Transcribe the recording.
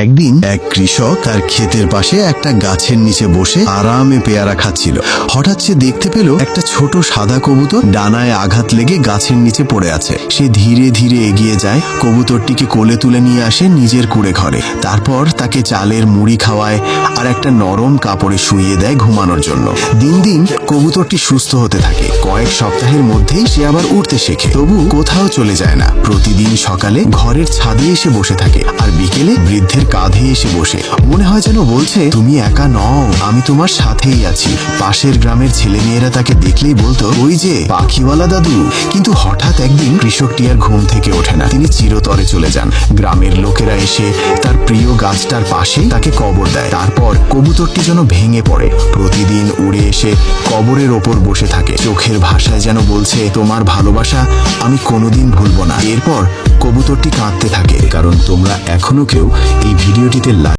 একদিন এক কৃষক তার ক্ষেতের পাশে একটা গাছের নিচে বসে আরামে পেয়ারা খাচ্ছিল। হঠাৎ সে দেখতে পেল একটা ছোট সাদা কবুতর ডানায় আঘাত লেগে গাছের নিচে পড়ে আছে। সে ধীরে ধীরে এগিয়ে যায়, কবুতরটিকে কোলে তুলে নিয়ে আসে নিজের কুঁড়ে ঘরে। তারপর তাকে চালের মুড়ি খাওয়ায় আর একটা নরম কাপড়ে শুইয়ে দেয় ঘুমানোর জন্য। দিন দিন কবুতরটি সুস্থ হতে থাকে। কয়েক সপ্তাহের মধ্যেই সে আবার উড়তে শেখে, তবু কোথাও চলে যায় না। প্রতিদিন সকালে ঘরের ছাদে এসে বসে থাকে আর বিকেলে বৃদ্ধের কাঁধে এসে বসে। মনে হয় যেন বলছে, তুমি একা নও, আমি তোমার সাথেই আছি। পাশের গ্রামের ছেলেমেয়েরা তাকে দেখলেই বলতো, ওই যে পাখিওয়ালা দাদু। কিন্তু হঠাৎ একদিন কৃষকটি আর ঘুম থেকে ওঠে না। তিনি চিরতরে চলে যান। গ্রামের লোকেরা এসে তার প্রিয় গাছটার পাশে তাকে কবর দেয়। তারপর কবুতরটি যেন ভেঙে পড়ে। প্রতিদিন উড়ে এসে কবরের ওপর বসে থাকে, চোখের ভাষায় যেন বলছে, তোমার ভালোবাসা আমি কোনোদিন ভুলবো না। এরপর কবুতরটি কাঁদতে থাকে, কারণ তোমরা এখনো কেউ এই ভিডিওটিতে লাইক